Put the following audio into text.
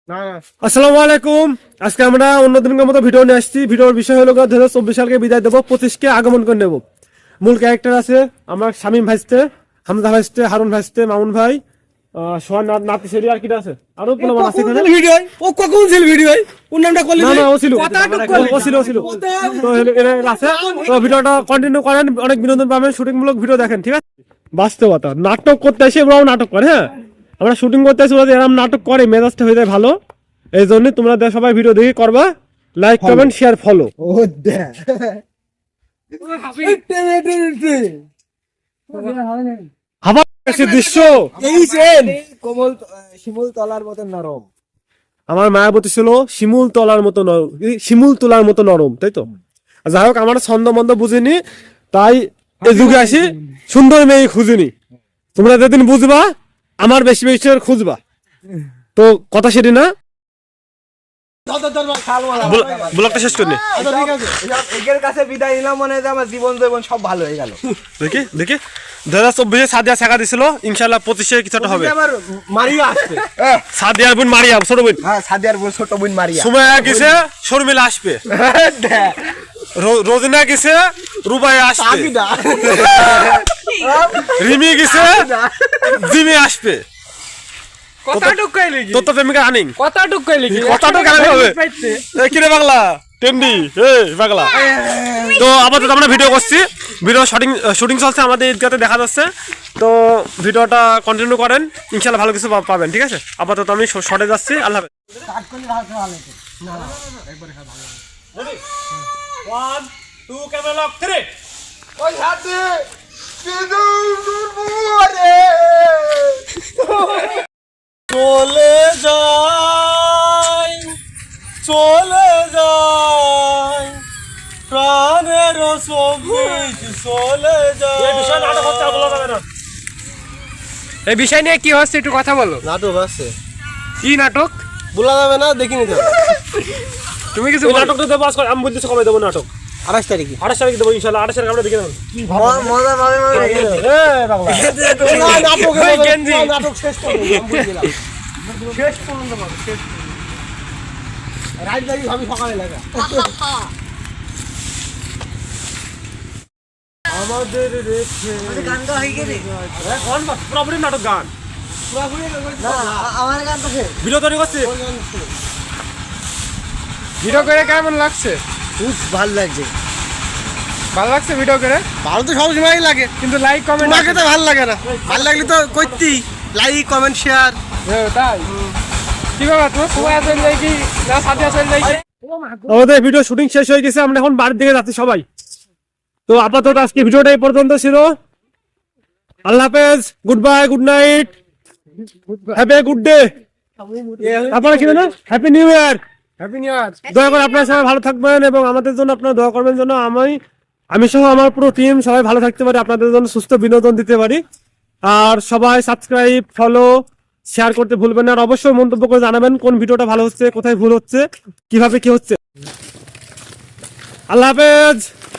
আসসালামু আলাইকুম। আজকে আমরা অন্যদিনের মতো ভিডিও নিয়ে আসছি। ভিডিওর বিষয় হলো 2024 সালকে বিদায় দেবো, 25কে আগমন করে নেব। মূল ক্যারেক্টার আছে আমার শামীম ভাইস্তে, হামজা ভাইস্তে, হারুন ভাইস্তে, মামুন ভাই, সোহান নাতি সেরি, আর কি আছে আরো কোনো আছে এখানে। ভিডিও ও কখন ছিল ভিডিও ওর নামটা কলি না ও ছিল তো এরা আছে। তো ভিডিওটা কন্টিনিউ করেন, অনেক বিনোদন পাবেন, শুটিং মূলক ভিডিও দেখেন, ঠিক আছে। বাস্তবতা নাটক করতে এসে ওরাও নাটক করে। হ্যাঁ, আমরা শুটিং করতে এসে ওরা এরকম নাটক করে, মেজাজটা হয়ে যায় ভালো। এই জন্য তোমরা সবাই ভিডিও দেখে করবা, লাইক কমেন্ট শেয়ার ফলো। দৃশ্য কোমল শিমুল তলার মতো নরম। আমার মায়াবতী ছিল শিমুল তলার মতো নরম, শিমুল তোলার মতো নরম, তাই তো। যাই হোক, আমার ছন্দ মন্দ বুঝিনি, তাই এই যুগে আসি সুন্দর মেয়ে খুঁজিনি। তোমরা যেদিন বুঝবা আমার বেশি বেশি খুঁজবা। তো কথা সেটি না, ব্লগটা শেষ করিনি। এর কাছে বিদায় নিলাম, মনে হয় আমার জীবন জীবন সব ভালো হয়ে গেল। দেখি দেখি 2024 সাদিয়া শেখা দিছিল, ইনশাল্লাহ 25-এ কিছুটা হবে। মারিয়া আসবে, সাদিয়ার বোন মারিয়া, ছোট বোন। হ্যাঁ সাদিয়ার বোন ছোট বোন মারিয়া। সুমাইয়া গেছে, শর্মিলা আসবে। রোজিনা গেছে, রুবাইয়া আসবে। রিমি গেছে, জিমি আসবে। কতটুক কইলি কি? তোর তো প্রেমিকা রানিং। কতটুক কইলি কি? কতটুক রানিং হবে? এই কি রে পাগলা? টেন্ডি, এই পাগলা। তো আপাতত আমরা ভিডিও করছি, ভিডিও শুটিং চলছে, আমাদের ঈদগাতে দেখা যাচ্ছে। তো ভিডিওটা কন্টিনিউ করেন, ইনশাআল্লাহ ভালো কিছু পাবেন, ঠিক আছে। আপাতত আমি শর্টে যাচ্ছি, আল্লাহ হাফেজ। 1 2 ক্যামেরা লক 3। ওই হাতে চলে যায়, চলে যায় প্রাণের সবুজ, চলে যায়। এই বিষয় নাটক হচ্ছে, বলা যাবে না। এই বিষয় নিয়ে কি হচ্ছে একটু কথা বলো। নাটক আছে, কি নাটক বলা যাবে না, দেখিনি তো। তুমি কিছু নাটকটা দেবো আজকে, আমি বলতেছি কবে দেবো নাটক। 28 তারিখে, 28 তারিখ দেবো ইনশাআল্লাহ। 28 তারিখ আমরা দেখে নেব। মজা পাবে নাটক শেষ করব, শেষ পর্যন্ত শেষ রাজবাড়ি ভাবি সকালে লাগা। আমাদের রেখে গান গাওয়া হয়ে গেছে, কোন পুরোপুরি নাটক গান, না আমার গান তো ভিডিও তৈরি করছি। ভিডিও করে কেমন লাগছে? খুব ভালো লাগছে। ভালো লাগছে ভিডিও করে? ভালো তো সব সময়ই লাগে, কিন্তু লাইক কমেন্ট তোমাকে তো ভালো লাগে না। ভালো লাগলে তো করতেই লাইক কমেন্ট শেয়ার। তাই কি বাবা, তোমার সময় আছে নাকি না সাথে আছে নাকি? আমাদের ভিডিও শুটিং শেষ হয়ে গেছে, আমরা এখন বাড়ির দিকে যাচ্ছি সবাই। তো আপাতত আজকে ভিডিওটা এই পর্যন্ত ছিল। আল্লাহ হাফেজ, good bye, good night, have a good day. আপনারা কি জানেন, happy new year. Happy new year. দয়া করে আপনারা সবাই ভালো থাকবেন এবং আমাদের জন্য আপনারা দোয়া করবেন, যেন আমি সহ আমার পুরো টিম সবাই ভালো থাকতে পারি, আপনাদের জন্য সুস্থ বিনোদন দিতে পারি। আর সবাই সাবস্ক্রাইব, ফলো, শেয়ার করতে ভুলবেন না। আর অবশ্যই মন্তব্য করে জানাবেন কোন ভিডিওটা ভালো হচ্ছে, কোথায় ভুল হচ্ছে, কিভাবে কি হচ্ছে। আল্লাহ হাফেজ।